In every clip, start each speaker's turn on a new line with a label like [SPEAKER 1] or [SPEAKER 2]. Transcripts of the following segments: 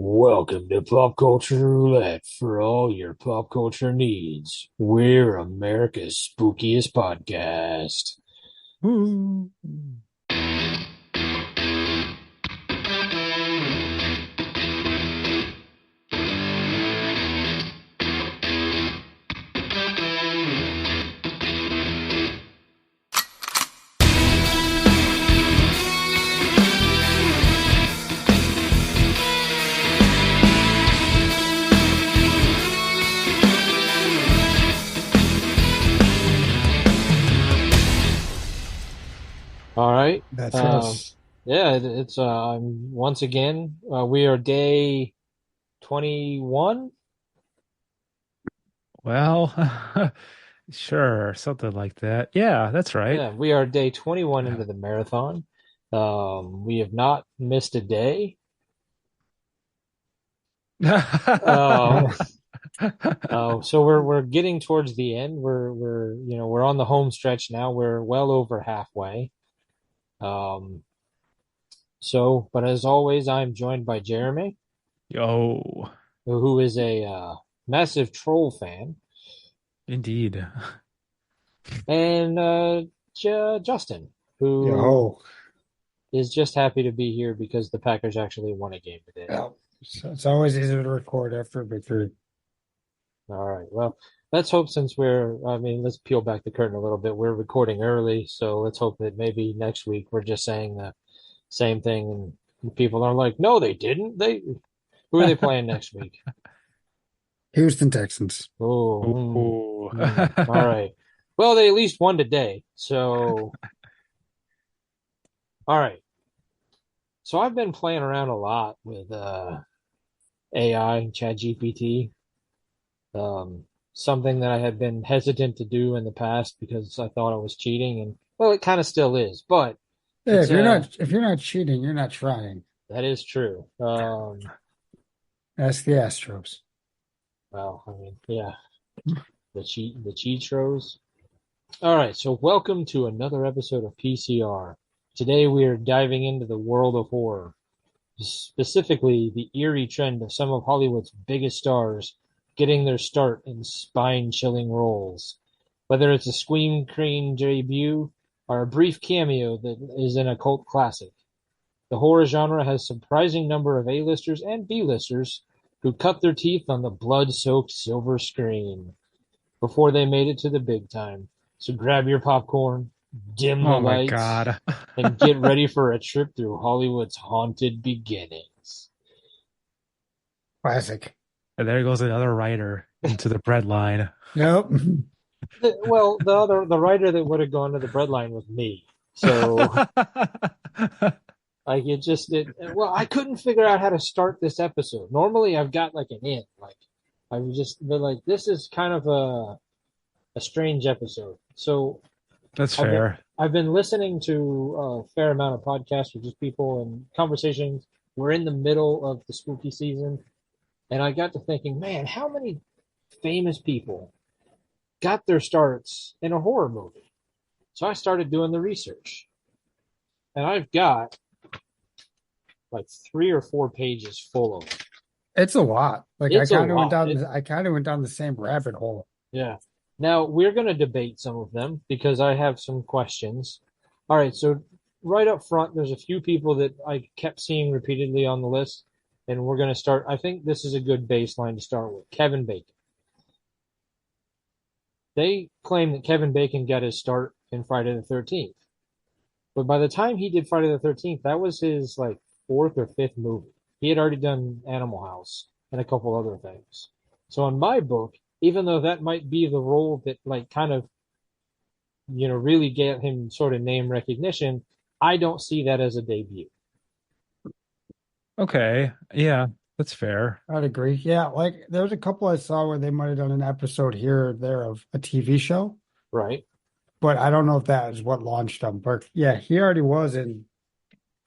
[SPEAKER 1] Welcome to Pop Culture Roulette for all your pop culture needs. We're America's spookiest podcast.
[SPEAKER 2] Ooh.
[SPEAKER 1] All right.
[SPEAKER 2] That's
[SPEAKER 1] Um,
[SPEAKER 2] us.
[SPEAKER 1] yeah, it's once again we are day 21.
[SPEAKER 2] Well, sure, something like that. Yeah, that's right.
[SPEAKER 1] Yeah, we are day 21 into the marathon. We have not missed a day. Um, so we're getting towards the end. We're on the home stretch now. We're well over halfway. Um, but as always, I'm joined by Jeremy,
[SPEAKER 2] Yo,
[SPEAKER 1] who is a massive troll fan,
[SPEAKER 2] indeed.
[SPEAKER 1] and Justin, who
[SPEAKER 3] Yo,
[SPEAKER 1] is just happy to be here because the Packers actually won a game today.
[SPEAKER 3] yeah. It's always easier to record after a victory.
[SPEAKER 1] All right. Well, let's hope let's peel back the curtain a little bit. We're recording early, so let's hope that maybe next week we're just saying the same thing and people are like, no, they didn't. Who are they playing next week?
[SPEAKER 3] Houston Texans.
[SPEAKER 1] Oh,
[SPEAKER 2] Ooh.
[SPEAKER 1] all right. Well, they at least won today. So, all right. So I've been playing around a lot with AI and ChatGPT. Something that I had been hesitant to do in the past because I thought I was cheating, and well, it kind of still is, but
[SPEAKER 3] Yeah,
[SPEAKER 1] it's
[SPEAKER 3] if you're not cheating, you're not trying.
[SPEAKER 1] that is true.
[SPEAKER 3] Ask the Astros.
[SPEAKER 1] Well, I mean, yeah, the cheat throws. All right, so welcome to another episode of PCR. Today we are diving into the world of horror, specifically the eerie trend of some of Hollywood's biggest stars getting their start in spine-chilling roles. Whether it's a screen debut or a brief cameo that is in a cult classic, the horror genre has a surprising number of A-listers and B-listers who cut their teeth on the blood-soaked silver screen before they made it to the big time. So grab your popcorn, dim the
[SPEAKER 2] Oh my
[SPEAKER 1] lights,
[SPEAKER 2] God.
[SPEAKER 1] and get ready for a trip through Hollywood's haunted beginnings.
[SPEAKER 3] Classic.
[SPEAKER 2] And there goes another writer into the bread line.
[SPEAKER 3] Nope.
[SPEAKER 1] The writer that would have gone to the breadline was me. So like well, I couldn't figure out how to start this episode. Normally I've got like an in. Like I've just been like, this is kind of a strange episode. So
[SPEAKER 2] That's
[SPEAKER 1] I've been
[SPEAKER 2] fair.
[SPEAKER 1] I've been listening to a fair amount of podcasts with just people and conversations. We're in the middle of the spooky season, and I got to thinking, man, how many famous people got their starts in a horror movie? So I started doing the research, and I've got like 3 or 4 pages full of it.
[SPEAKER 3] It's a lot. Like
[SPEAKER 1] It's a lot.
[SPEAKER 3] I kind of went down the same rabbit hole.
[SPEAKER 1] Yeah. Now we're going to debate some of them because I have some questions. All right, so right up front, there's a few people that I kept seeing repeatedly on the list, and we're going to start. I think this is a good baseline to start with. Kevin Bacon. They claim that Kevin Bacon got his start in Friday the 13th. But by the time he did Friday the 13th, that was his like fourth or fifth movie. He had already done Animal House and a couple other things. So in my book, even though that might be the role that like kind of really get him sort of name recognition, I don't see that as a debut.
[SPEAKER 2] Okay. Yeah, that's fair.
[SPEAKER 3] I'd agree. Yeah, like there was a couple I saw where they might have done an episode here or there of a TV show,
[SPEAKER 1] Right.
[SPEAKER 3] but I don't know if that is what launched them. But yeah, he already was in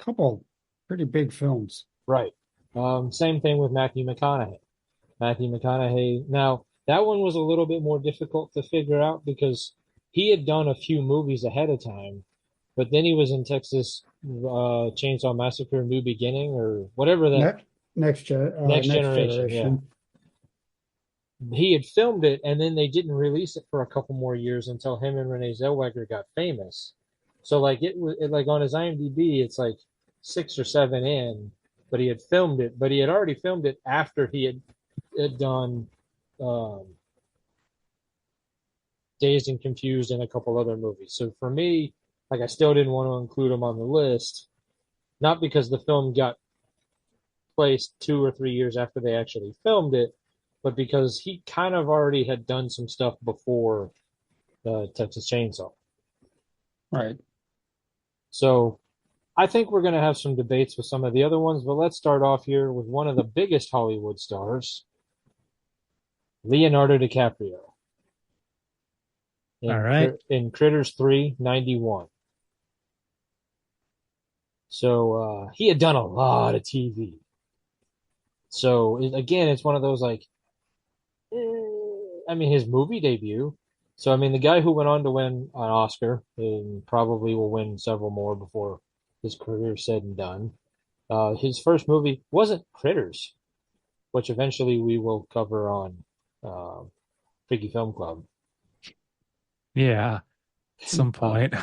[SPEAKER 3] a couple pretty big films.
[SPEAKER 1] Right. Same thing with Matthew McConaughey. Matthew McConaughey. Now, that one was a little bit more difficult to figure out because he had done a few movies ahead of time, but then he was in Texas Chainsaw Massacre New Beginning or whatever that
[SPEAKER 3] That Next
[SPEAKER 1] Next
[SPEAKER 3] next
[SPEAKER 1] Generation, yeah.
[SPEAKER 3] generation.
[SPEAKER 1] He had filmed it, and then they didn't release it for a couple more years until him and Renee Zellweger got famous. So like it was like on his IMDb, it's like 6 or 7 in, but he had filmed it. But he had already filmed it after he had done um, Dazed and Confused and a couple other movies. So for me, like I still didn't want to include him on the list, not because the film got placed 2 or 3 years after they actually filmed it, but because he kind of already had done some stuff before Texas Chainsaw.
[SPEAKER 3] Right.
[SPEAKER 1] So I think we're going to have some debates with some of the other ones, but let's start off here with one of the biggest Hollywood stars, Leonardo DiCaprio,
[SPEAKER 2] All right.
[SPEAKER 1] in Critters 3, 91. So he had done a lot of TV. So again, it's one of those like, I mean, his movie debut. So I mean, the guy who went on to win an Oscar and probably will win several more before his career is said and done. His first movie wasn't Critters, which eventually we will cover on uh, Freaky Film Club.
[SPEAKER 2] Yeah. At some
[SPEAKER 1] Uh,
[SPEAKER 2] point.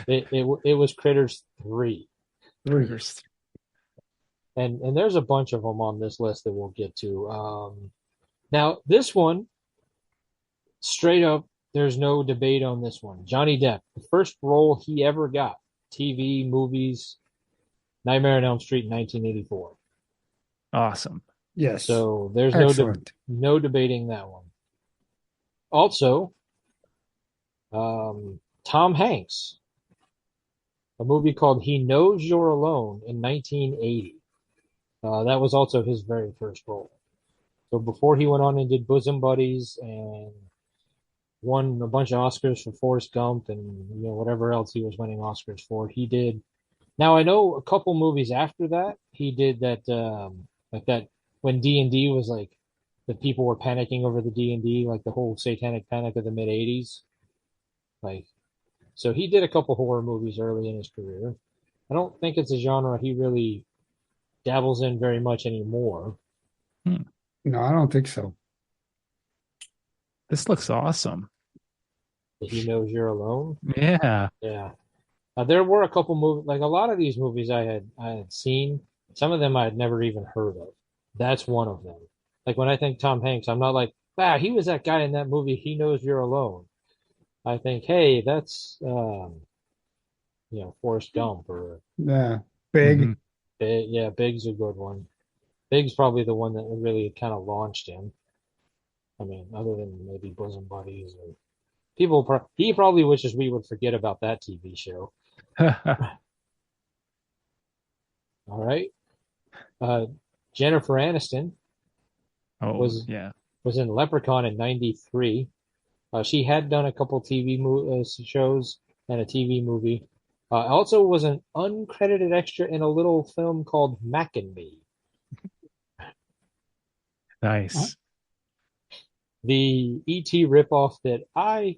[SPEAKER 1] it was Critters 3.
[SPEAKER 2] First.
[SPEAKER 1] And there's a bunch of them on this list that we'll get to. Now, this one, straight up, there's no debate on this one. Johnny Depp, the first role he ever got, TV, movies, Nightmare on Elm Street in 1984.
[SPEAKER 2] Awesome.
[SPEAKER 3] Yes.
[SPEAKER 1] So there's
[SPEAKER 3] Excellent.
[SPEAKER 1] no debating that one. Also, Tom Hanks, a movie called He Knows You're Alone in 1980. That was also his very first role. So before he went on and did Bosom Buddies and won a bunch of Oscars for Forrest Gump and whatever else he was winning Oscars for, he did. Now I know a couple movies after that he did that like that when D&D was like the people were panicking over the D&D, like the whole satanic panic of the mid 80s. Like so he did a couple horror movies early in his career. I don't think it's a genre he really dabbles in very much anymore.
[SPEAKER 2] Hmm.
[SPEAKER 3] No, I don't think so.
[SPEAKER 2] This looks awesome.
[SPEAKER 1] He Knows You're Alone.
[SPEAKER 2] Yeah.
[SPEAKER 1] Yeah. There were a couple movies, like a lot of these movies I had seen. Some of them I had never even heard of. That's one of them. Like when I think Tom Hanks, I'm not like, he was that guy in that movie. He Knows You're Alone. I think, hey, that's Forrest Gump or
[SPEAKER 3] Yeah. Big.
[SPEAKER 1] Big. Yeah, Big's a good one. Big's probably the one that really kind of launched him. I mean, other than maybe Bosom Buddies or he probably wishes we would forget about that TV show. All right. Jennifer Aniston
[SPEAKER 2] Oh, yeah.
[SPEAKER 1] was in Leprechaun in '93. She had done a couple shows and a TV movie. Also was an uncredited extra in a little film called Mac and Me.
[SPEAKER 2] Nice.
[SPEAKER 1] The E.T. ripoff that I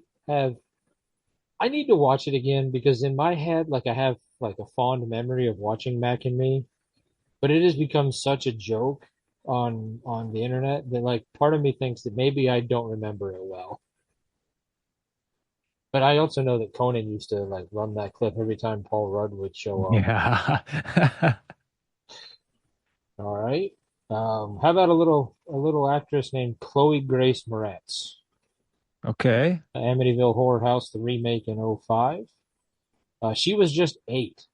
[SPEAKER 1] need to watch it again because in my head, like I have like a fond memory of watching Mac and Me, but it has become such a joke on the internet that like part of me thinks that maybe I don't remember it well. But I also know that Conan used to like run that clip every time Paul Rudd would show up.
[SPEAKER 2] Yeah.
[SPEAKER 1] All right. How about a little actress named Chloe Grace Moretz?
[SPEAKER 2] Okay.
[SPEAKER 1] Amityville Horror House, the remake in '05. She was just 8.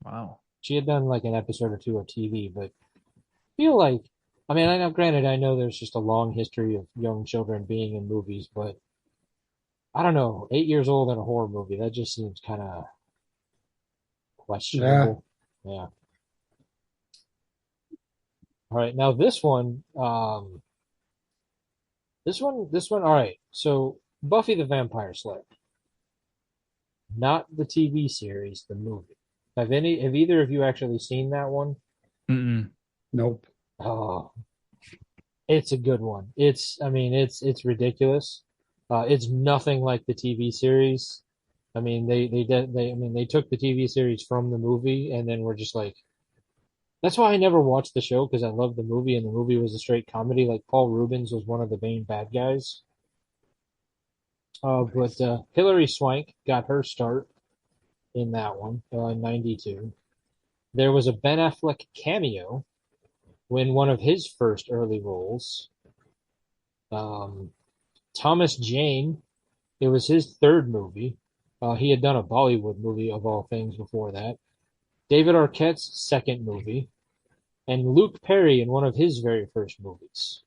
[SPEAKER 2] Wow.
[SPEAKER 1] She had done like an episode or two of TV, but I feel like, I mean, I know, granted, I know there's just a long history of young children being in movies, but I don't know, 8 years old in a horror movie, that just seems kind of
[SPEAKER 3] Yeah.
[SPEAKER 1] questionable. Yeah. All right. Now this one. All right. So Buffy the Vampire Slayer, not the TV series, the movie. Have either of you actually seen that one?
[SPEAKER 2] Mm-mm.
[SPEAKER 3] Nope.
[SPEAKER 1] Oh, it's a good one. I mean, it's ridiculous. It's nothing like the TV series. I mean, I mean, they took the TV series from the movie and then were just like, That's why I never watched the show because I loved the movie and the movie was a straight comedy. Like Paul Rubens was one of the main bad guys. But
[SPEAKER 2] Nice.
[SPEAKER 1] Hilary Swank got her start in that one in '92. There was a Ben Affleck cameo in one of his first early roles. Um, Thomas Jane, it was his third movie. He had done a Bollywood movie of all things before that. David Arquette's second movie, and Luke Perry in one of his very first movies.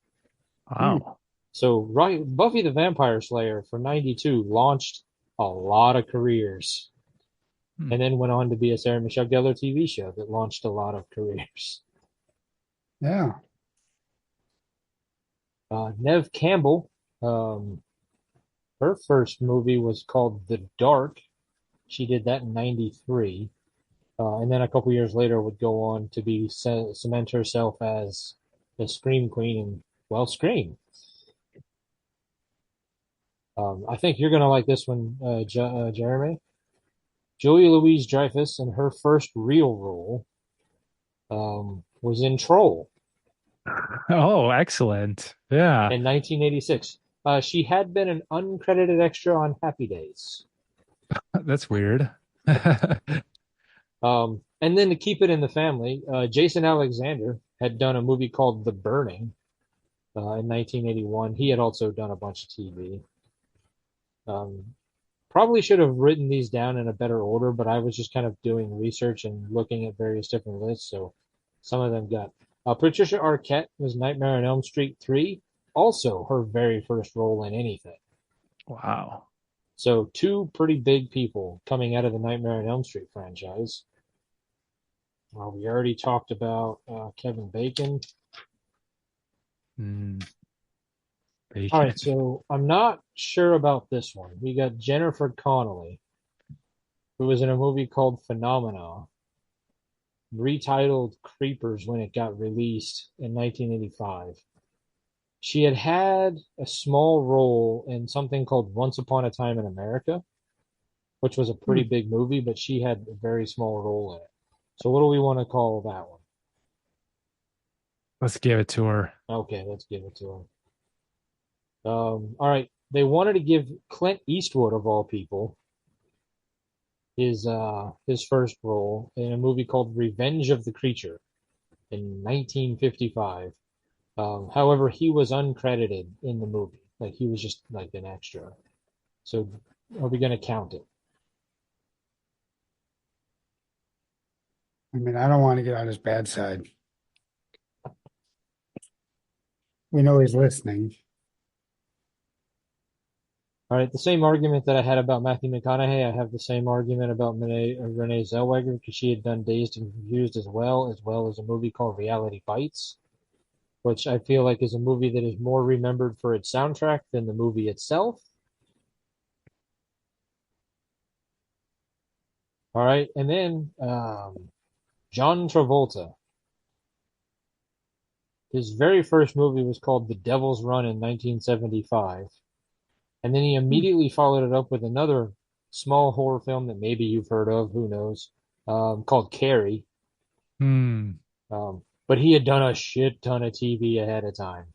[SPEAKER 3] Hmm.
[SPEAKER 2] Wow.
[SPEAKER 1] So right, Buffy the Vampire Slayer for '92 launched a lot of careers,
[SPEAKER 2] Hmm.
[SPEAKER 1] and then went on to be a Sarah Michelle Gellar TV show that launched a lot of careers.
[SPEAKER 3] Yeah.
[SPEAKER 1] Nev Campbell, um, her first movie was called The Dark. She did that in '93. And then a couple years later would go on to be cement herself as the Scream Queen in, well, Scream. I think you're going to like this one, Jeremy. Julia Louise-Dreyfus in her first real role was in Troll
[SPEAKER 2] Oh, excellent. Yeah.
[SPEAKER 1] in 1986. She had been an uncredited extra on Happy Days.
[SPEAKER 2] That's weird.
[SPEAKER 1] And then to keep it in the family, Jason Alexander had done a movie called The Burning in 1981. He had also done a bunch of TV. Um, Probably should have written these down in a better order, but I was just kind of doing research and looking at various different lists, so some of them got. Patricia Arquette was Nightmare on Elm Street 3, also her very first role in anything.
[SPEAKER 2] Wow.
[SPEAKER 1] So two pretty big people coming out of the Nightmare on Elm Street franchise. We already talked about Kevin Bacon.
[SPEAKER 2] Mm,
[SPEAKER 1] All
[SPEAKER 2] bacon.
[SPEAKER 1] right, so I'm not sure about this one. We got Jennifer Connelly, who was in a movie called Phenomena, retitled Creepers when it got released in 1985. She had had a small role in something called Once Upon a Time in America, which was a pretty
[SPEAKER 3] Hmm.
[SPEAKER 1] big movie, but she had a very small role in it. So what do we want to call that one?
[SPEAKER 2] Let's give it to her.
[SPEAKER 1] Okay, let's give it to her. All right. They wanted to give Clint Eastwood, of all people, his first role in a movie called Revenge of the Creature in 1955. However, he was uncredited in the movie. Like he was just like an extra. So are we going to count it?
[SPEAKER 3] I mean, I don't want to get on his bad side. We know he's listening.
[SPEAKER 1] All right. The same argument that I had about Matthew McConaughey, I have the same argument about Renee Zellweger because she had done Dazed and Confused as well as a movie called Reality Bites, which I feel like is a movie that is more remembered for its soundtrack than the movie itself. All right. And then John Travolta. His very first movie was called The Devil's Run in 1975. And then he
[SPEAKER 3] Hmm.
[SPEAKER 1] immediately followed it up with another small horror film that maybe you've heard of, who knows, called Carrie.
[SPEAKER 2] Hmm.
[SPEAKER 1] But he had done a shit ton of TV ahead of time.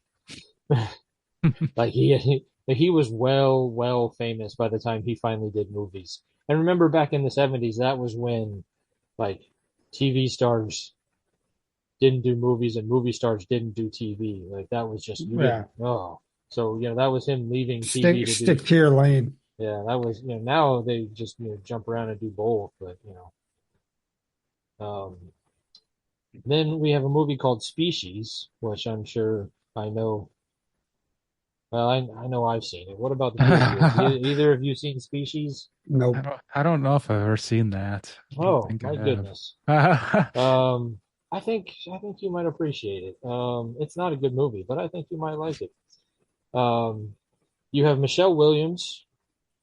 [SPEAKER 1] Like he was well famous by the time he finally did movies. And remember back in the '70s, that was when like TV stars didn't do movies and movie stars didn't do TV. Like that was just you
[SPEAKER 3] Yeah.
[SPEAKER 1] didn't So that was him leaving TV
[SPEAKER 3] Stick
[SPEAKER 1] to do.
[SPEAKER 3] stick to your lane.
[SPEAKER 1] Yeah, that was now they just jump around and do both. But then we have a movie called Species, which I'm sure I know. Well, I know I've seen it. What about the two of you? Have
[SPEAKER 2] I
[SPEAKER 1] either of you seen Species?
[SPEAKER 3] Nope.
[SPEAKER 2] I don't know if I've ever seen that. I don't
[SPEAKER 1] Oh
[SPEAKER 2] think
[SPEAKER 1] my
[SPEAKER 2] I
[SPEAKER 1] goodness.
[SPEAKER 2] have.
[SPEAKER 1] I think you might appreciate it. It's not a good movie, but I think you might like it. Um, you have Michelle Williams,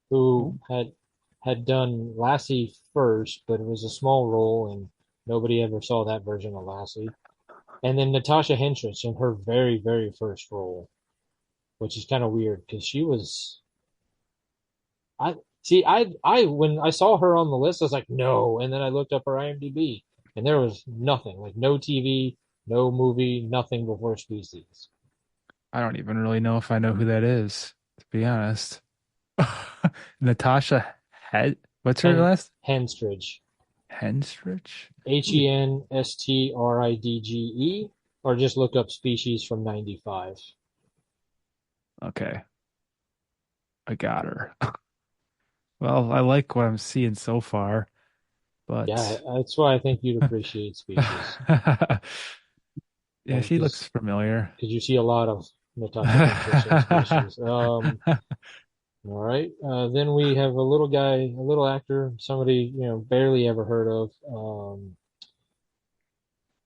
[SPEAKER 1] who had done Lassie first, but it was a small role, and nobody ever saw that version of Lassie. And then Natasha Henstridge in her very first role, which is kind of weird because she was. I see. I when I saw her on the list, I was like, no, and then I looked up her IMDb. and there was nothing, like no TV, no movie, nothing before Species.
[SPEAKER 2] I don't even really know if I know who that is, to be honest. Natasha Head. What's her
[SPEAKER 1] Hen
[SPEAKER 2] last?
[SPEAKER 1] Henstridge,
[SPEAKER 2] Henstridge?
[SPEAKER 1] Henstridge, or just look up Species from '95.
[SPEAKER 2] Okay, I got her. Well, I like what I'm seeing so far,
[SPEAKER 1] Yeah,
[SPEAKER 2] but
[SPEAKER 1] that's why I think you'd appreciate Species.
[SPEAKER 2] yeah, she looks familiar.
[SPEAKER 1] Because you see a lot of Natasha Henstridge in Species. All right. Then we have a little guy, a little actor, somebody, barely ever heard of,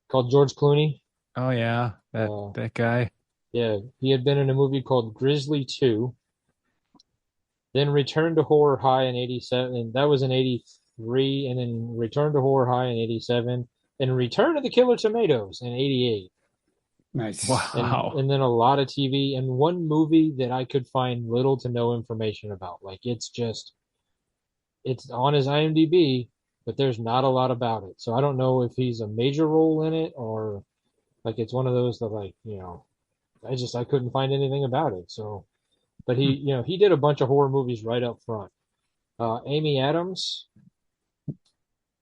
[SPEAKER 1] called George Clooney.
[SPEAKER 2] Oh yeah, that
[SPEAKER 1] Uh,
[SPEAKER 2] that guy.
[SPEAKER 1] yeah, he had been in a movie called Grizzly 2, then returned to Horror High in 87, and that was in 83, and then returned to Horror High in 87, and Return to the Killer Tomatoes in 88.
[SPEAKER 3] Nice.
[SPEAKER 1] And
[SPEAKER 2] Wow.
[SPEAKER 1] and then a lot of TV and one movie that I could find little to no information about. Like it's on his IMDb, but there's not a lot about it. So I don't know if he's a major role in it or like it's one of those that I couldn't find anything about it. So, but
[SPEAKER 2] Hmm.
[SPEAKER 1] he did a bunch of horror movies right up front. Amy Adams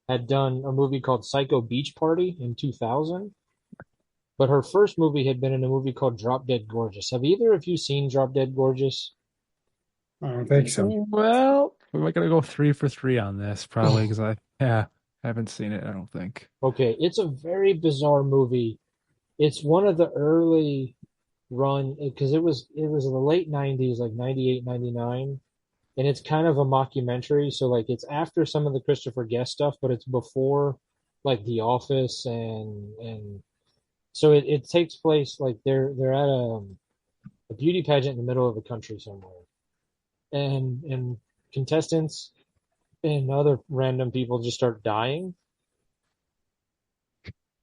[SPEAKER 1] had done a movie called Psycho Beach Party in 2000, but her first movie had been in a movie called Drop Dead Gorgeous. Have either of you seen Drop Dead Gorgeous?
[SPEAKER 3] I don't think so.
[SPEAKER 2] Well, we're gonna go 3 for 3 on this probably because I haven't seen it, I don't think.
[SPEAKER 1] Okay, it's a very bizarre movie. It's one of the early run because it was the late 90s, like 98, 99, and it's kind of a mockumentary. So like it's after some of the Christopher Guest stuff, but it's before like The Office and so it takes place like they're at a beauty pageant in the middle of the country somewhere, and contestants and other random people just start dying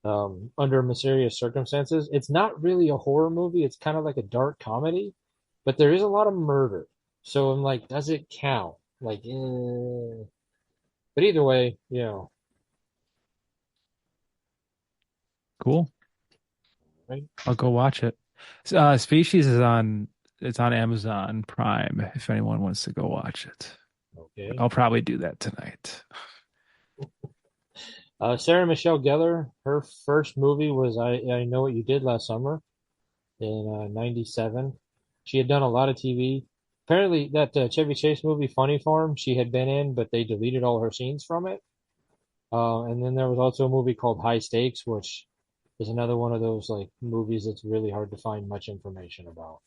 [SPEAKER 1] under mysterious circumstances. It's not really a horror movie. It's kind of like a dark comedy, but there is a lot of murder. So I'm like, does it count? Like, but either way,
[SPEAKER 2] Cool.
[SPEAKER 1] right?
[SPEAKER 2] I'll go watch it. Species is on it's on Amazon Prime if anyone wants to go watch it.
[SPEAKER 1] Okay.
[SPEAKER 2] I'll probably do that tonight.
[SPEAKER 1] Sarah Michelle Gellar, her first movie was I Know What You Did Last Summer in '97. She had done a lot of TV. Apparently, that Chevy Chase movie, Funny Farm, she had been in, but they deleted all her scenes from it. And then there was also a movie called High Stakes, which is another one of those like movies that's really hard to find much information about.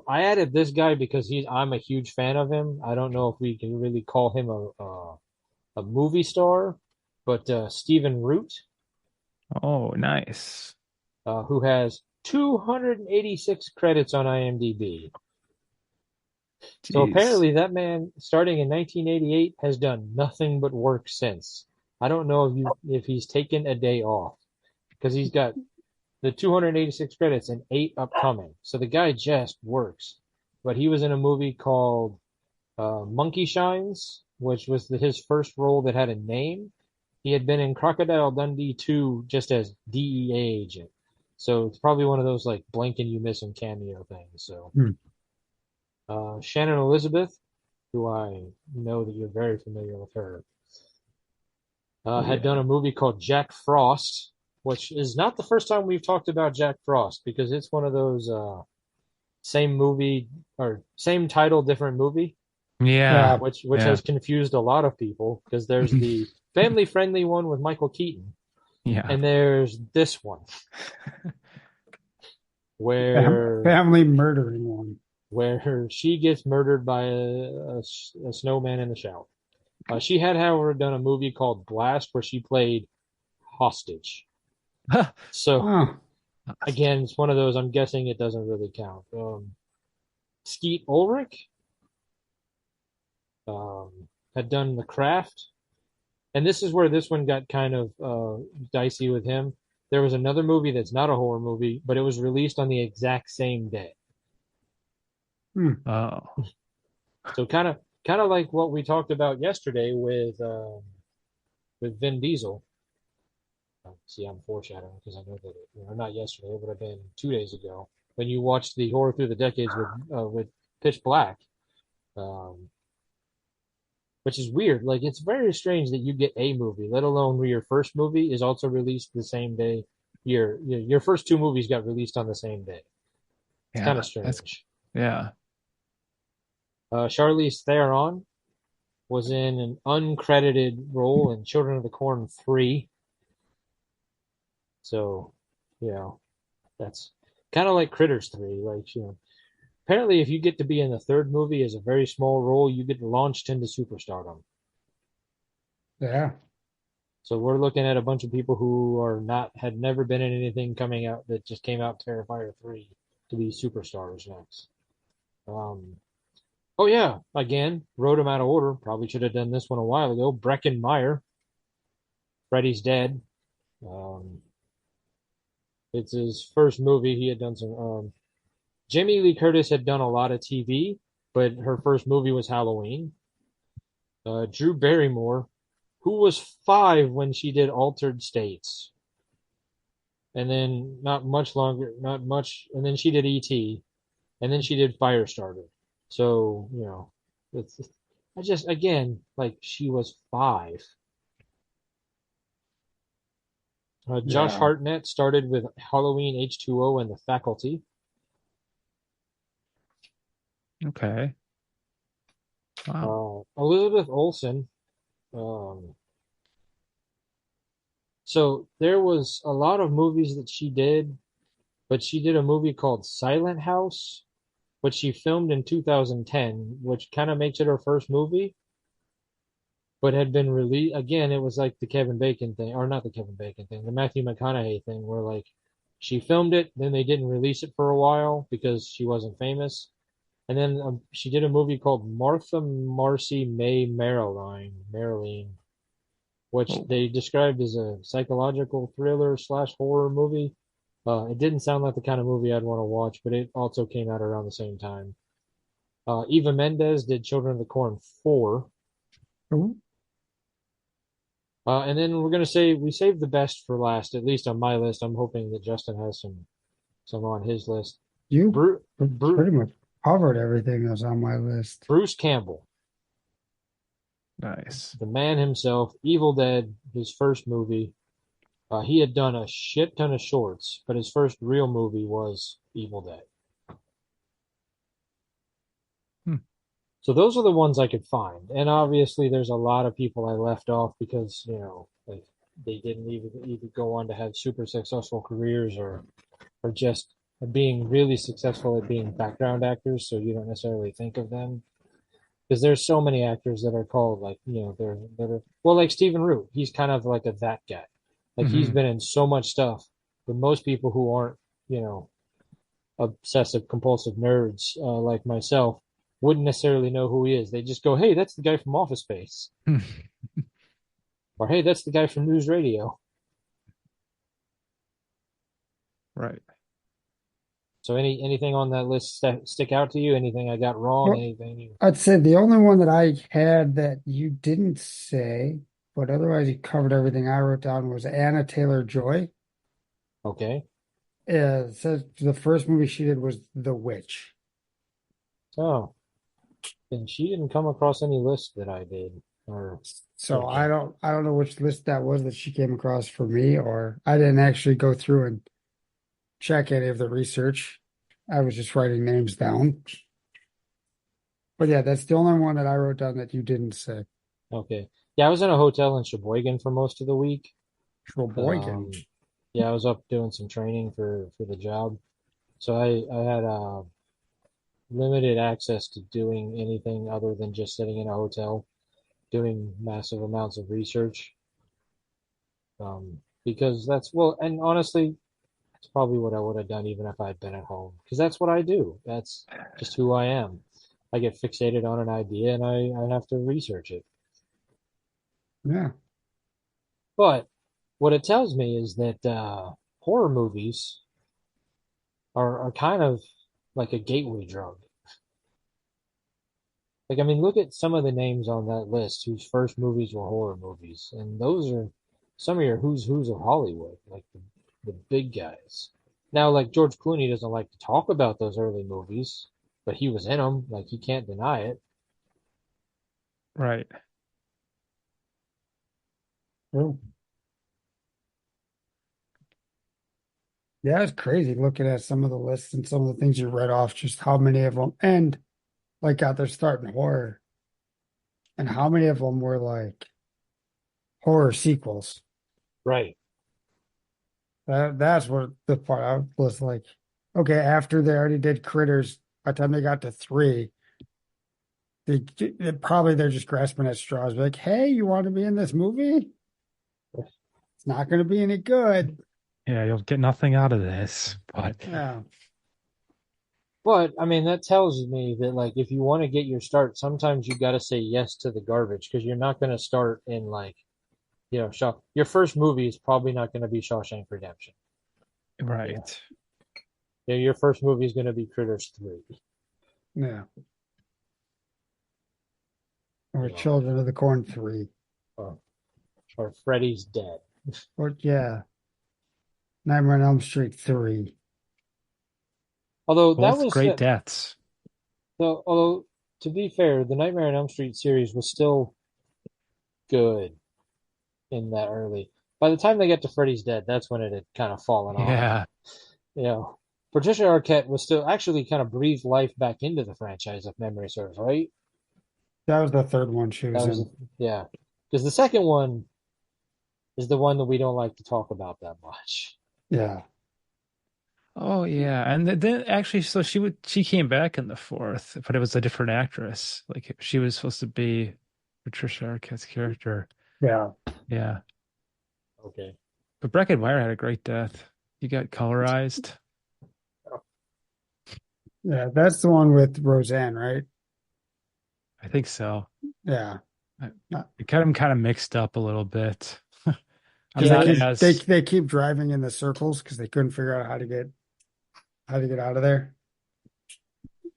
[SPEAKER 1] I added this guy because I'm a huge fan of him. I don't know if we can really call him a movie star, but Stephen Root,
[SPEAKER 2] Oh, nice.
[SPEAKER 1] who has 286 credits on IMDb. So
[SPEAKER 2] Jeez.
[SPEAKER 1] apparently that man, starting in 1988, has done nothing but work since. I don't know if he's taken a day off because he's got the 286 credits and 8 upcoming. So the guy just works. But he was in a movie called Monkey Shines, which was his first role that had a name. He had been in Crocodile Dundee 2 just as DEA agent. So it's probably one of those like blink and you miss him cameo things. So
[SPEAKER 3] Hmm.
[SPEAKER 1] Shannon Elizabeth, who I know that you're very familiar with her,
[SPEAKER 2] Oh
[SPEAKER 1] had done
[SPEAKER 2] yeah.
[SPEAKER 1] a movie called Jack Frost, which is not the first time we've talked about Jack Frost because it's one of those same movie or same title, different movie,
[SPEAKER 2] Yeah.
[SPEAKER 3] Yeah.
[SPEAKER 1] which
[SPEAKER 2] Yeah.
[SPEAKER 1] has confused a lot of people because there's the family friendly one with Michael Keaton,
[SPEAKER 2] Yeah.
[SPEAKER 1] and there's this one where
[SPEAKER 3] Family murdering one.
[SPEAKER 1] she gets murdered by a snowman in the shower. She had, however, done a movie called Blast where she played hostage. So
[SPEAKER 3] Oh,
[SPEAKER 1] again, it's one of those. I'm guessing it doesn't really count. Skeet Ulrich had done The Craft, and this is where this one got kind of dicey with him. There was another movie that's not a horror movie, but it was released on the exact same day.
[SPEAKER 3] hmm.
[SPEAKER 2] Oh.
[SPEAKER 1] So kind of like what we talked about yesterday with Vin Diesel. See, I'm foreshadowing because I know that not yesterday, it would have been 2 days ago when you watched the Horror Through the Decades with Pitch Black, um, which is weird. Like it's very strange that you get a movie, let alone where your first movie is also released the same day. Your first two movies got released on the same day. It's kind of
[SPEAKER 2] Yeah, that's
[SPEAKER 1] strange.
[SPEAKER 2] yeah.
[SPEAKER 1] Charlize Theron was in an uncredited role in Children of the Corn 3. So, you know, that's kind of like Critters 3. Like, apparently if you get to be in the third movie as a very small role, you get launched into superstardom.
[SPEAKER 3] Yeah.
[SPEAKER 1] So we're looking at a bunch of people who had never been in anything coming out that just came out Terrifier 3 to be superstars next. Um, oh yeah, again, wrote them out of order. Probably should have done this one a while ago. Breckin Meyer, Freddy's Dead. Um, it's his first movie. He had done some. Jamie Lee Curtis had done a lot of TV, but her first movie was Halloween. Drew Barrymore, who was 5 when she did Altered States, and then not much longer, not much, and then she did E.T., and then she did Firestarter. So it's I just again like she was 5. Josh
[SPEAKER 3] Yeah.
[SPEAKER 1] Hartnett started with Halloween H2O and The Faculty.
[SPEAKER 2] Okay. Wow.
[SPEAKER 1] Elizabeth Olsen. Um, so there was a lot of movies that she did, but she did a movie called Silent House, which she filmed in 2010, which kind of makes it her first movie, but had been released again. It was like the Kevin Bacon thing, or not the Kevin Bacon thing, the Matthew McConaughey thing, where like she filmed it, then they didn't release it for a while because she wasn't famous. And then she did a movie called Martha Marcy May Marilyn, which
[SPEAKER 2] Oh,
[SPEAKER 1] they described as a psychological thriller slash horror movie. It didn't sound like the kind of movie I'd want to watch, but it also came out around the same time. Eva Mendes did Children of the Corn 4.
[SPEAKER 3] Ooh,
[SPEAKER 1] And then we're gonna say we saved the best for last, at least on my list. I'm hoping that Justin has some on his list.
[SPEAKER 3] you
[SPEAKER 1] Bru- Bru-
[SPEAKER 3] pretty much covered everything that was on my list.
[SPEAKER 1] Bruce Campbell,
[SPEAKER 2] nice.
[SPEAKER 1] the man himself, Evil Dead, his first movie. He had done a shit ton of shorts, but his first real movie was Evil Dead.
[SPEAKER 2] Hmm.
[SPEAKER 1] So those are the ones I could find. And obviously there's a lot of people I left off because, like they didn't even go on to have super successful careers or just being really successful at being background actors, so you don't necessarily think of them. Because there's so many actors that are called like, they're well, like Stephen Root, he's kind of like a that guy. Like he's
[SPEAKER 2] Hmm.
[SPEAKER 1] been in so much stuff, but most people who aren't, obsessive compulsive nerds like myself wouldn't necessarily know who he is. They just go, "Hey, that's the guy from Office Space," or "Hey, that's the guy from News Radio."
[SPEAKER 2] Right.
[SPEAKER 1] So anything on that list stick out to you? Anything I got wrong?
[SPEAKER 3] Well,
[SPEAKER 1] Anything you?
[SPEAKER 3] I'd say the only one that I had that you didn't say, but otherwise you covered everything I wrote down was Anna Taylor-Joy.
[SPEAKER 1] Okay.
[SPEAKER 3] It says the first movie she did was The Witch.
[SPEAKER 1] Oh, and she didn't come across any list that I did or
[SPEAKER 3] So
[SPEAKER 1] looked at.
[SPEAKER 3] I don't know which list that was that she came across for me, or I didn't actually go through and check any of the research. I was just writing names down. But yeah, that's the only one that I wrote down that you didn't say.
[SPEAKER 1] Okay. Yeah, I was in a hotel in Sheboygan for most of the week.
[SPEAKER 3] Sheboygan.
[SPEAKER 1] Um, yeah, I was up doing some training for the job, so I had limited access to doing anything other than just sitting in a hotel doing massive amounts of research. Because that's well, and honestly, that's probably what I would have done even if I had been at home, because that's what I do. That's just who I am. I get fixated on an idea and I have to research it.
[SPEAKER 3] Yeah.
[SPEAKER 1] But what it tells me is that horror movies are kind of like a gateway drug. Like, I mean, look at some of the names on that list whose first movies were horror movies, and those are some of your who's of Hollywood, like the big guys. Now, like George Clooney doesn't like to talk about those early movies, but he was in them. Like he can't deny it.
[SPEAKER 2] Right.
[SPEAKER 3] True. Yeah, it's crazy looking at some of the lists and some of the things you read off, just how many of them, and like got their start in horror, and how many of them were like horror sequels.
[SPEAKER 1] Right.
[SPEAKER 3] That's what the part I was like, okay, after they already did Critters, by the time they got to three, they're just grasping at straws. Like, hey, you want to be in this movie? It's not going to be any good.
[SPEAKER 2] Yeah, you'll get nothing out of this. But
[SPEAKER 3] Yeah,
[SPEAKER 1] But I mean, that tells me that like if you want to get your start, sometimes you got to say yes to the garbage because you're not going to start in like, your first movie is probably not going to be Shawshank Redemption.
[SPEAKER 2] right.
[SPEAKER 1] Your first movie is going to be Critters 3.
[SPEAKER 3] yeah. Or
[SPEAKER 1] You know,
[SPEAKER 3] Children of the Corn 3.
[SPEAKER 1] or, or Freddy's Dead.
[SPEAKER 3] Or yeah, Nightmare on Elm Street 3.
[SPEAKER 1] Although that
[SPEAKER 2] Both
[SPEAKER 1] was
[SPEAKER 2] great deaths.
[SPEAKER 1] although to be fair, the Nightmare on Elm Street series was still good in that early. By the time they get to Freddy's Dead, that's when it had kind of fallen off.
[SPEAKER 2] Yeah.
[SPEAKER 1] You know, Patricia Arquette was still actually kind of breathed life back into the franchise, if memory serves, right?
[SPEAKER 3] That was the third one she was
[SPEAKER 1] That was,
[SPEAKER 3] in.
[SPEAKER 1] yeah. Because the second one is the one that we don't like to talk about that much.
[SPEAKER 3] Yeah.
[SPEAKER 2] Oh yeah, and then actually, so she came back in the fourth, but it was a different actress. Like she was supposed to be Patricia Arquette's character.
[SPEAKER 3] Yeah.
[SPEAKER 2] Yeah,
[SPEAKER 1] Okay.
[SPEAKER 2] but Breckin Meyer had a great death. He got colorized.
[SPEAKER 3] Yeah. That's the one with Roseanne, right?
[SPEAKER 2] I think so.
[SPEAKER 3] Yeah.
[SPEAKER 2] It got him kind of mixed up a little bit. I'm
[SPEAKER 3] Because
[SPEAKER 1] Yeah,
[SPEAKER 2] not
[SPEAKER 3] they keep
[SPEAKER 2] as
[SPEAKER 3] they keep driving in the circles because they couldn't figure out how to get out of there.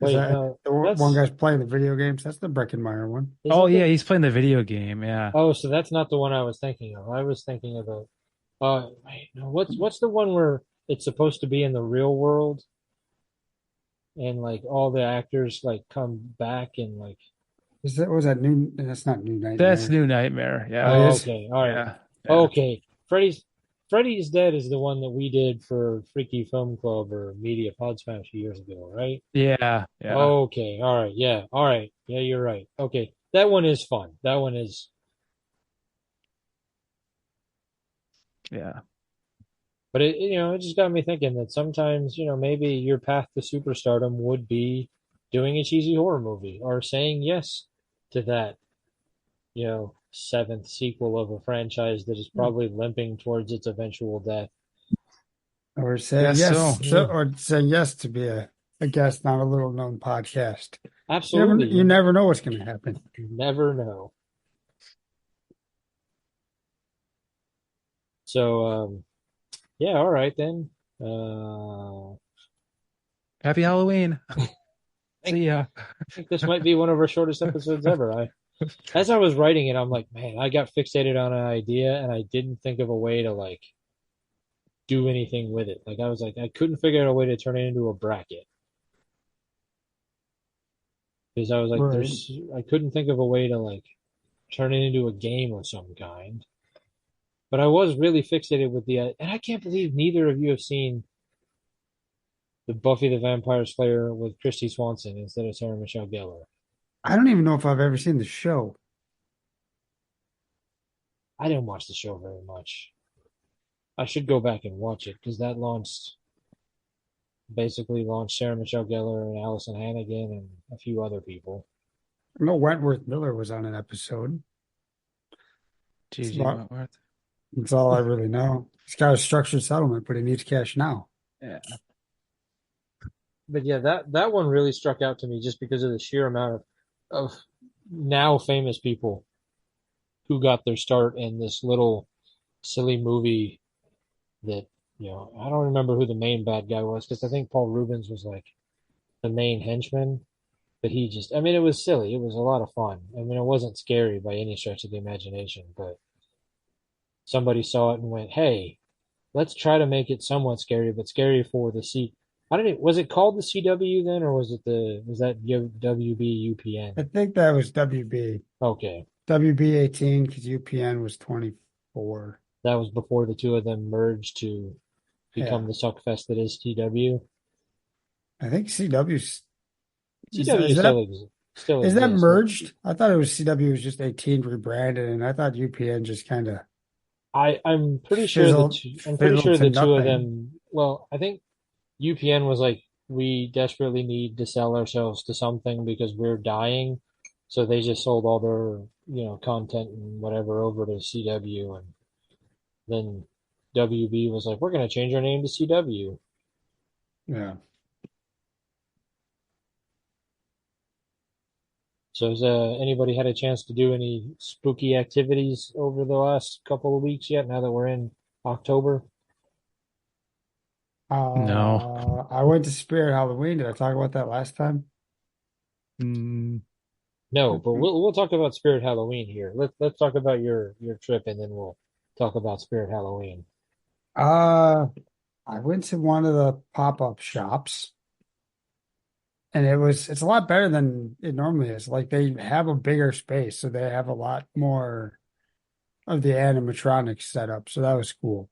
[SPEAKER 3] Is
[SPEAKER 1] Wait,
[SPEAKER 3] that
[SPEAKER 1] no,
[SPEAKER 3] the one
[SPEAKER 1] that's
[SPEAKER 3] guy's playing the video games? That's the Breckenmeyer one.
[SPEAKER 2] Oh
[SPEAKER 1] isn't
[SPEAKER 2] yeah,
[SPEAKER 1] it?
[SPEAKER 2] he's playing the video game. Yeah.
[SPEAKER 1] Oh, so that's not the one I was thinking of. I was thinking of the. Wait, no, what's the one where it's supposed to be in the real world and like all the actors like come back and like.
[SPEAKER 3] Was that new? That's not New
[SPEAKER 2] That's
[SPEAKER 3] Nightmare.
[SPEAKER 2] New Nightmare.
[SPEAKER 3] Oh,
[SPEAKER 2] Yeah.
[SPEAKER 3] it
[SPEAKER 1] Oh,
[SPEAKER 3] is.
[SPEAKER 1] okay, all right,
[SPEAKER 2] Yeah. Yeah.
[SPEAKER 1] okay. Freddy's Dead is the one that we did for Freaky Film Club or Media Pod Smash years ago, right?
[SPEAKER 2] Yeah. Yeah.
[SPEAKER 1] Okay, all right, yeah, all right, yeah, you're right. Okay, that one is fun. That one is,
[SPEAKER 2] Yeah.
[SPEAKER 1] but it just got me thinking that sometimes, maybe your path to superstardom would be doing a cheesy horror movie or saying yes to that, seventh sequel of a franchise that is probably limping towards its eventual death.
[SPEAKER 3] Or saying
[SPEAKER 2] Guess so.
[SPEAKER 3] yes, or saying yes to be a guest on a little known podcast.
[SPEAKER 1] Absolutely,
[SPEAKER 3] You never know what's going to happen.
[SPEAKER 1] you never know. So, yeah, all right then.
[SPEAKER 2] Happy Halloween.
[SPEAKER 1] think,
[SPEAKER 2] See ya.
[SPEAKER 1] I think this might be one of our shortest episodes ever. As I was writing it, I'm like, man, I got fixated on an idea and I didn't think of a way to like do anything with it. Like I was like, I couldn't figure out a way to turn it into a bracket because I was like,
[SPEAKER 3] Right.
[SPEAKER 1] I couldn't think of a way to like turn it into a game of some kind. But I was really fixated with and I can't believe neither of you have seen the Buffy the Vampire Slayer with Christy Swanson instead of Sarah Michelle Gellar.
[SPEAKER 3] I don't even know if I've ever seen the show.
[SPEAKER 1] I didn't watch the show very much. I should go back and watch it because that basically launched Sarah Michelle Gellar and Allison Hannigan and a few other people.
[SPEAKER 3] I know Wentworth Miller was on an episode.
[SPEAKER 2] Gigi Wentworth.
[SPEAKER 3] That's all I really know. He's got a structured settlement, but he needs cash now.
[SPEAKER 2] Yeah.
[SPEAKER 1] But yeah, that one really struck out to me just because of the sheer amount of now famous people who got their start in this little silly movie that, I don't remember who the main bad guy was because I think Paul Rubens was like the main henchman, but it was silly. It was a lot of fun. I mean, it wasn't scary by any stretch of the imagination, but somebody saw it and went, "Hey, let's try to make it somewhat scary, but scary for the C." I don't know. Was it called the CW then, or was that WB
[SPEAKER 3] I
[SPEAKER 1] UPN?
[SPEAKER 3] think that was WB.
[SPEAKER 1] Okay,
[SPEAKER 3] WB 18 because UPN was 24.
[SPEAKER 1] that was before the two of them merged to become
[SPEAKER 3] Yeah.
[SPEAKER 1] the suckfest that is CW.
[SPEAKER 3] I think CW's
[SPEAKER 1] CW
[SPEAKER 3] is that
[SPEAKER 1] still
[SPEAKER 3] is that
[SPEAKER 1] exists.
[SPEAKER 3] merged? I thought it was CW was just 18 rebranded, and I thought UPN just kind of
[SPEAKER 1] I'm pretty sure
[SPEAKER 3] fizzled to
[SPEAKER 1] the two of
[SPEAKER 3] nothing.
[SPEAKER 1] them. Well, I think UPN was like, we desperately need to sell ourselves to something because we're dying. So they just sold all their, content and whatever over to CW. And then WB was like, we're going to change our name to CW.
[SPEAKER 3] Yeah.
[SPEAKER 1] So has anybody had a chance to do any spooky activities over the last couple of weeks yet, now that we're in October?
[SPEAKER 2] No.
[SPEAKER 3] I went to Spirit Halloween. Did I talk about that last time?
[SPEAKER 2] Mm,
[SPEAKER 1] No, but we'll talk about Spirit Halloween here. Let's talk about your trip, and then we'll talk about Spirit Halloween.
[SPEAKER 3] Uh, I went to one of the pop-up shops, and it's a lot better than it normally is. Like they have a bigger space, so they have a lot more of the animatronics set up. So that was cool.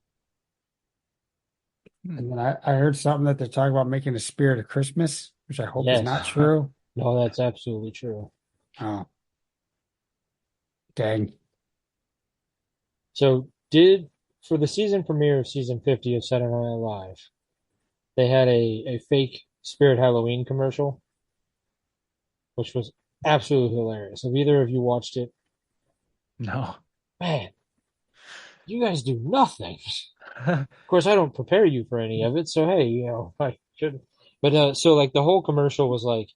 [SPEAKER 2] hmm.
[SPEAKER 3] And then I heard something that they're talking about making a Spirit of Christmas, which I hope is not
[SPEAKER 1] Yes.
[SPEAKER 3] true.
[SPEAKER 1] No, that's absolutely true.
[SPEAKER 3] Oh, dang.
[SPEAKER 1] So, for the season premiere of season 50 of Saturday Night Live, they had a fake Spirit Halloween commercial, which was absolutely hilarious. Have either of you watched it?
[SPEAKER 2] No.
[SPEAKER 1] Man, you guys do nothing. Of course, I don't prepare you for any of it, so hey, I shouldn't. But so like the whole commercial was like,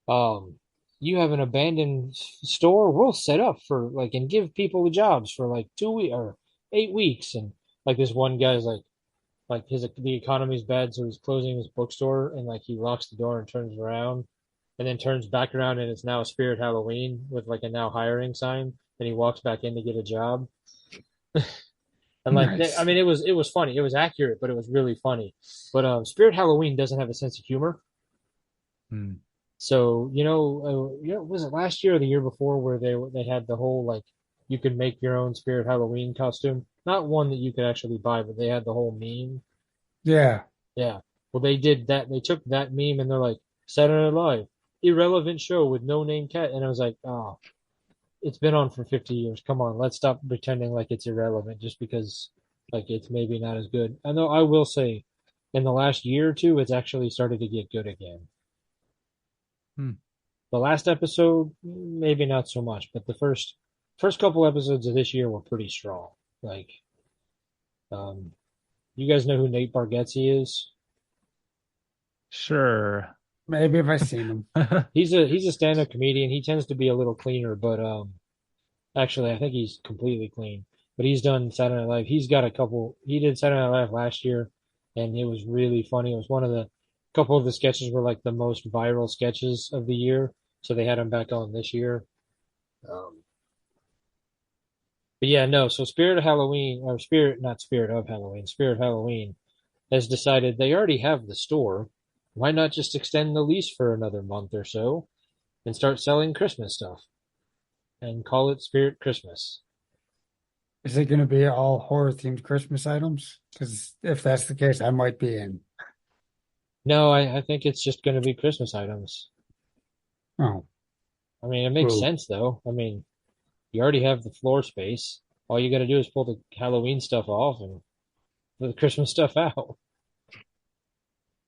[SPEAKER 1] um, you have an abandoned store, we'll set up for like and give people jobs for like 2 weeks or 8 weeks, and like this one guy's like the economy's bad, so he's closing his bookstore and like he locks the door and turns around and then turns back around and it's now a Spirit Halloween with like a now hiring sign, and he walks back in to get a job. And like I
[SPEAKER 3] Nice.
[SPEAKER 1] mean it was funny. It was accurate, but it was really funny. But Spirit Halloween doesn't have a sense of humor.
[SPEAKER 2] Hmm.
[SPEAKER 1] So, was it last year or the year before where they had the whole like you could make your own Spirit Halloween costume? Not one that you could actually buy, but they had the whole meme.
[SPEAKER 3] Yeah.
[SPEAKER 1] Yeah. Well, they did that. They took that meme and they're like, Saturday Night Live, irrelevant show with no name cat. And I was like, oh, it's been on for 50 years. Come on, let's stop pretending like it's irrelevant just because like it's maybe not as good. I know I will say in the last year or two, it's actually started to get good again.
[SPEAKER 2] Hmm.
[SPEAKER 1] The last episode, maybe not so much, but the first couple episodes of this year were pretty strong. Like, um, you guys know who Nate Bargatze is?
[SPEAKER 2] Sure.
[SPEAKER 3] Maybe if I seen them.
[SPEAKER 1] He's a stand-up comedian. He tends to be a little cleaner, but actually, I think he's completely clean. But he's done Saturday Night Live. He's got a couple. He did Saturday Night Live last year, and it was really funny. It was one of the couple of the sketches were like the most viral sketches of the year, so they had him back on this year. Um, but yeah, no. So Spirit of Halloween, or Spirit, not Spirit of Halloween, Spirit Halloween has decided they already have the store. Why not just extend the lease for another month or so and start selling Christmas stuff and call it Spirit Christmas?
[SPEAKER 3] Is it going to be all horror themed Christmas items? Because if that's the case, I might be in.
[SPEAKER 1] No, I think it's just going to be Christmas items.
[SPEAKER 3] Oh,
[SPEAKER 1] I mean, it makes
[SPEAKER 3] boo.
[SPEAKER 1] sense though. I mean, you already have the floor space. All you got to do is pull the Halloween stuff off and put the Christmas stuff out.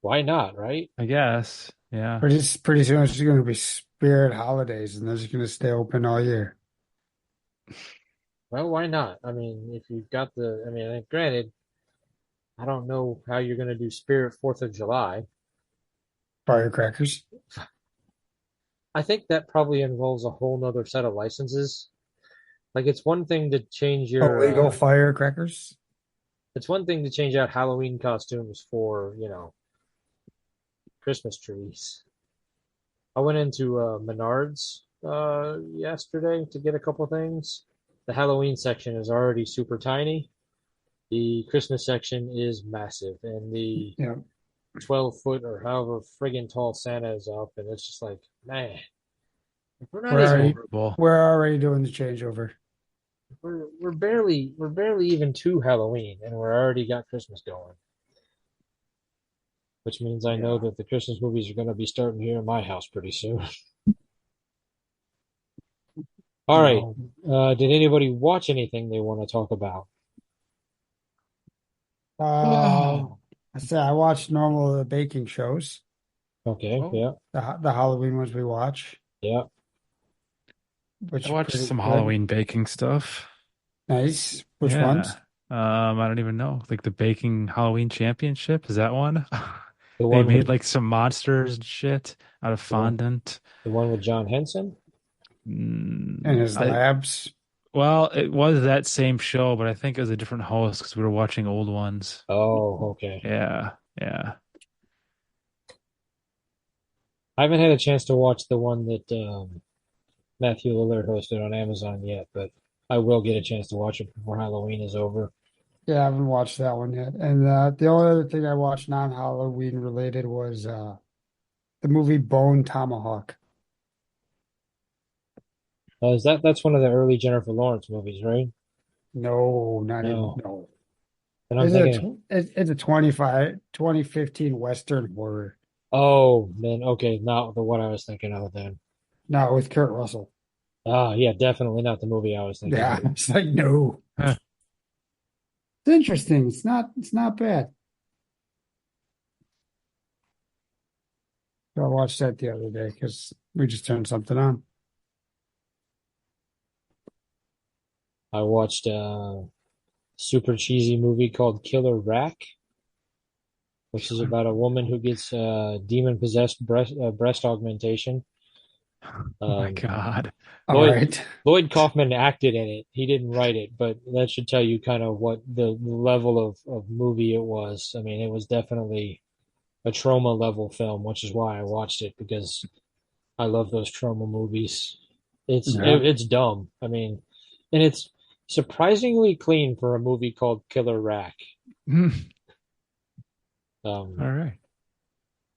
[SPEAKER 1] Why not, right?
[SPEAKER 2] I guess. Yeah.
[SPEAKER 3] Pretty soon it's going to be Spirit holidays, and they're just going to stay open all year.
[SPEAKER 1] Well, why not? I mean, if you've got I mean, granted, I don't know how you're going to do Spirit 4th of July.
[SPEAKER 3] Firecrackers.
[SPEAKER 1] I think that probably involves a whole nother set of licenses. Like
[SPEAKER 3] Illegal firecrackers.
[SPEAKER 1] it's one thing to change out Halloween costumes for, Christmas trees. I went into Menards yesterday to get a couple things, the Halloween section is already super tiny. The Christmas section is massive, and the
[SPEAKER 3] Yeah.
[SPEAKER 1] 12-foot or however friggin' tall Santa is up, and it's just like, man, we're not
[SPEAKER 3] We're
[SPEAKER 2] It's
[SPEAKER 1] even
[SPEAKER 3] already
[SPEAKER 2] horrible.
[SPEAKER 3] we're already doing the changeover.
[SPEAKER 1] we're barely even to Halloween, and we're already got Christmas going, which means I know
[SPEAKER 3] Yeah.
[SPEAKER 1] that the Christmas movies are going to be starting here in my house pretty soon. All right,
[SPEAKER 3] No.
[SPEAKER 1] did anybody watch anything they want to talk about?
[SPEAKER 3] Uh, I said I watch normal baking shows,
[SPEAKER 1] Okay,
[SPEAKER 2] Oh,
[SPEAKER 1] yeah,
[SPEAKER 3] the Halloween ones we watch,
[SPEAKER 1] yeah.
[SPEAKER 2] I
[SPEAKER 3] which are
[SPEAKER 2] watched
[SPEAKER 3] pretty
[SPEAKER 2] some
[SPEAKER 3] good.
[SPEAKER 2] Halloween baking stuff.
[SPEAKER 3] Nice. Which
[SPEAKER 2] Yeah.
[SPEAKER 3] ones?
[SPEAKER 2] I don't even know. Like the baking Halloween championship, is that one?
[SPEAKER 1] The
[SPEAKER 2] They
[SPEAKER 1] one
[SPEAKER 2] made
[SPEAKER 1] with
[SPEAKER 2] like some monsters and shit out of
[SPEAKER 1] the one
[SPEAKER 2] fondant.
[SPEAKER 1] the one with John Henson.
[SPEAKER 3] And his
[SPEAKER 2] I
[SPEAKER 3] labs.
[SPEAKER 2] well, it was that same show, but I think it was a different host because we were watching old ones.
[SPEAKER 1] Oh, okay.
[SPEAKER 2] Yeah, yeah.
[SPEAKER 1] I haven't had a chance to watch the one that Matthew Lillard hosted on Amazon yet, but I will get a chance to watch it before Halloween is over.
[SPEAKER 3] Yeah, I haven't watched that one yet. And the only other thing I watched non-Halloween related was the movie Bone Tomahawk.
[SPEAKER 1] That's one of the early Jennifer Lawrence movies, right?
[SPEAKER 3] No, not even
[SPEAKER 1] No.
[SPEAKER 3] no.
[SPEAKER 1] And I'm thinking,
[SPEAKER 3] It's a 2015 Western horror.
[SPEAKER 1] oh, then okay, not the one I was thinking of then.
[SPEAKER 3] No, with Kurt Russell.
[SPEAKER 1] Ah, yeah, definitely not the movie I was thinking
[SPEAKER 3] Yeah,
[SPEAKER 1] of.
[SPEAKER 3] it's like no.
[SPEAKER 2] Huh.
[SPEAKER 3] It's interesting. It's not bad. So I watched that the other day because we just turned something on.
[SPEAKER 1] I watched a super cheesy movie called Killer Rack, which is about a woman who gets demon possessed breast augmentation.
[SPEAKER 2] Oh my
[SPEAKER 1] Um,
[SPEAKER 2] God.
[SPEAKER 3] All
[SPEAKER 1] Lloyd
[SPEAKER 3] right.
[SPEAKER 1] Lloyd Kaufman acted in it. He didn't write it, but that should tell you kind of what the level of movie it was. I mean, it was definitely a trauma level film, which is why I watched it because I love those trauma movies.
[SPEAKER 3] Yeah.
[SPEAKER 1] It's dumb. I mean, and it's surprisingly clean for a movie called Killer Rack.
[SPEAKER 2] All
[SPEAKER 1] Um,
[SPEAKER 2] right.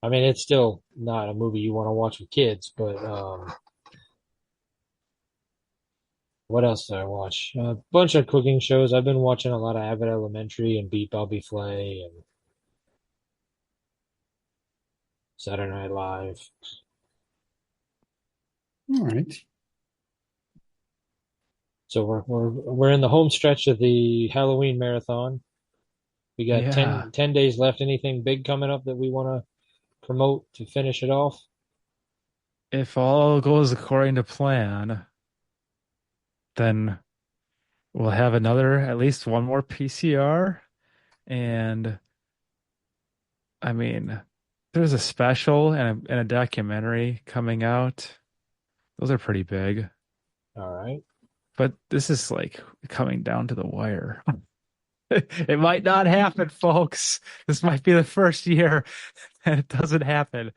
[SPEAKER 1] I mean, it's still not a movie you want to watch with kids, but what else did I watch? A bunch of cooking shows. I've been watching a lot of Abbott Elementary and Beat Bobby Flay and Saturday Night Live.
[SPEAKER 3] All right.
[SPEAKER 1] So we're in the home stretch of the Halloween marathon. We got
[SPEAKER 2] Yeah.
[SPEAKER 1] 10 days left. Anything big coming up that we want to promote to finish it off?
[SPEAKER 2] If all goes according to plan, then we'll have at least one more PCR. And I mean, there's a special and a documentary coming out. Those are pretty big.
[SPEAKER 1] All right.
[SPEAKER 2] But this is like coming down to the wire. It might not happen, folks. This might be the first year and it doesn't happen.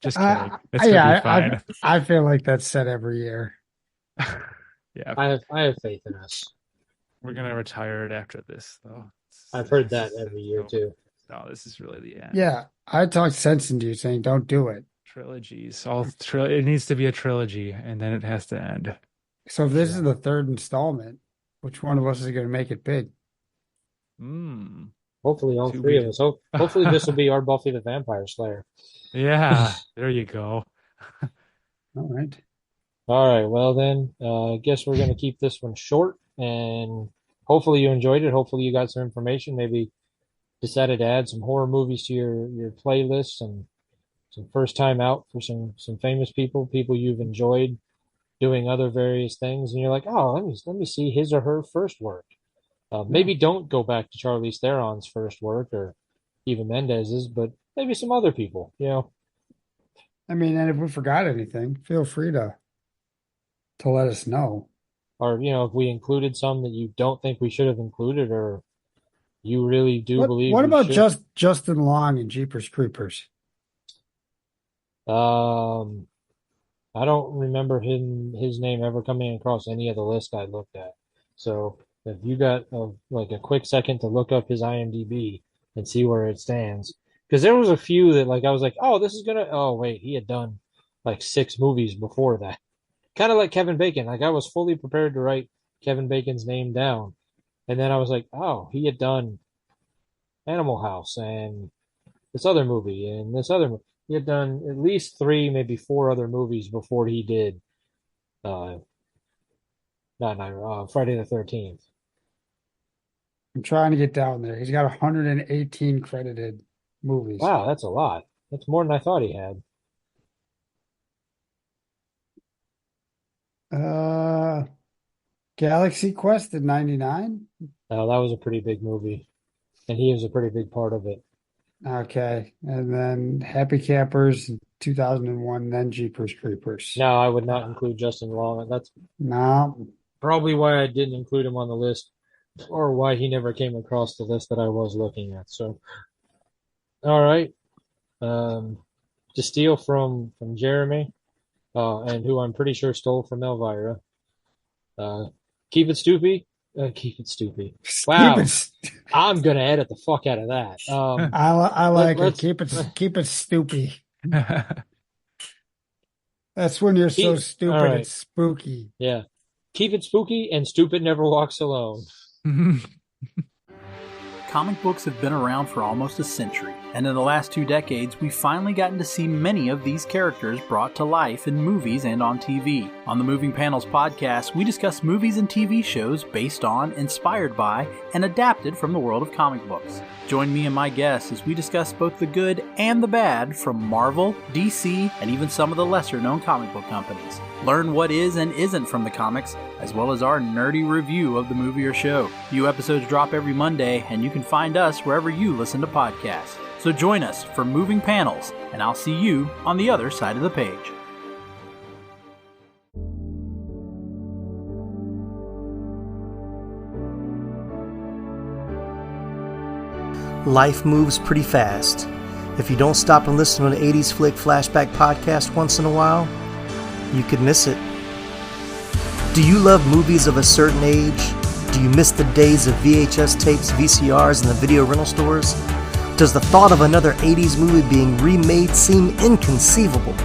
[SPEAKER 2] Just kidding. It's gonna be
[SPEAKER 3] Yeah,
[SPEAKER 2] fine.
[SPEAKER 3] I feel like that's said every year.
[SPEAKER 2] Yeah,
[SPEAKER 1] I have faith in us.
[SPEAKER 2] we're gonna retire it after this, though.
[SPEAKER 1] I've heard that every year
[SPEAKER 2] No,
[SPEAKER 1] too.
[SPEAKER 2] no, this is really the end.
[SPEAKER 3] Yeah, I talked sense into you saying don't do it.
[SPEAKER 2] Trilogies. It needs to be a trilogy, and then it has to end.
[SPEAKER 3] So if this
[SPEAKER 1] Yeah.
[SPEAKER 3] is the third installment, which one of us is going to make it big?
[SPEAKER 2] Hmm.
[SPEAKER 1] Hopefully all
[SPEAKER 2] To
[SPEAKER 1] three
[SPEAKER 2] be.
[SPEAKER 1] of us. Hopefully this will be our Buffy the Vampire Slayer.
[SPEAKER 2] Yeah, there you go.
[SPEAKER 3] All right.
[SPEAKER 1] All right, well then, I guess we're gonna keep this one short, and hopefully you enjoyed it. Hopefully you got some information. Maybe decided to add some horror movies to your playlist, and some first time out for some famous people you've enjoyed doing other various things, and you're like, oh, let me see his or her first work.
[SPEAKER 3] Yeah.
[SPEAKER 1] Maybe don't go back to Charlize Theron's first work or Eva Mendez's, but maybe some other people.
[SPEAKER 3] I mean, and if we forgot anything, feel free to let us know.
[SPEAKER 1] Or if we included some that you don't think we should have included, or you really do believe
[SPEAKER 3] What
[SPEAKER 1] we
[SPEAKER 3] about
[SPEAKER 1] should.
[SPEAKER 3] Justin Long and Jeepers Creepers?
[SPEAKER 1] Um, I don't remember his name ever coming across any of the list I looked at. So if you got like a quick second to look up his IMDb and see where it stands, because there was a few that like I was like, oh, this is gonna. Oh wait, he had done like 6 movies before that. Kind of like Kevin Bacon. Like I was fully prepared to write Kevin Bacon's name down, and then I was like, oh, he had done Animal House and this other movie and this other movie. He had done at least 3, maybe 4 other movies before he did uh not Friday the 13th.
[SPEAKER 3] I'm trying to get down there. He's got 118 credited movies.
[SPEAKER 1] Wow, that's a lot. That's more than I thought he had.
[SPEAKER 3] Galaxy Quest at 99.
[SPEAKER 1] That was a pretty big movie, and he was a pretty big part of it.
[SPEAKER 3] Okay. And then Happy Campers in 2001, then Jeepers Creepers.
[SPEAKER 1] No, I would not include Justin Long. That's
[SPEAKER 3] No.
[SPEAKER 1] probably why I didn't include him on the list, or why he never came across the list that I was looking at. So, all right, to steal from Jeremy, and who I'm pretty sure stole from Elvira. Keep it stoopy. Keep it stoopy. Wow, I'm gonna edit the fuck out of that.
[SPEAKER 3] I like it.
[SPEAKER 1] let's-
[SPEAKER 3] Keep it stoopy. That's when you're so stupid
[SPEAKER 1] all right.
[SPEAKER 3] it's spooky.
[SPEAKER 1] Yeah, keep it spooky and stupid never walks alone.
[SPEAKER 4] Comic books have been around for almost a century, and in the last 2 decades, we've finally gotten to see many of these characters brought to life in movies and on TV. On the Moving Panels podcast, we discuss movies and TV shows based on, inspired by, and adapted from the world of comic books. Join me and my guests as we discuss both the good and the bad from Marvel, DC, and even some of the lesser-known comic book companies. Learn what is and isn't from the comics, as well as our nerdy review of the movie or show. New episodes drop every Monday, and you can find us wherever you listen to podcasts. So join us for Moving Panels, and I'll see you on the other side of the page.
[SPEAKER 5] Life moves pretty fast. If you don't stop and listen to an 80s Flick Flashback podcast once in a while, you could miss it. Do you love movies of a certain age? Do you miss the days of VHS tapes, VCRs, and the video rental stores? Does the thought of another 80s movie being remade seem inconceivable?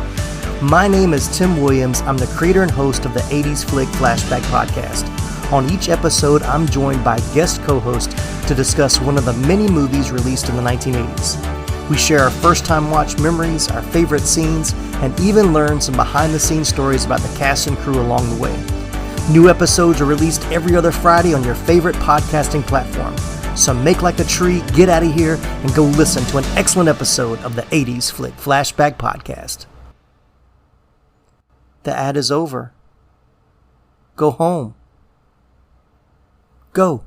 [SPEAKER 5] My name is Tim Williams. I'm the creator and host of the 80s Flick Flashback podcast. On each episode, I'm joined by guest co-hosts to discuss one of the many movies released in the 1980s. We share our first-time watch memories, our favorite scenes, and even learn some behind-the-scenes stories about the cast and crew along the way. New episodes are released every other Friday on your favorite podcasting platform. So make like a tree, get out of here, and go listen to an excellent episode of the 80s Flick Flashback podcast. The ad is over. Go home. Go.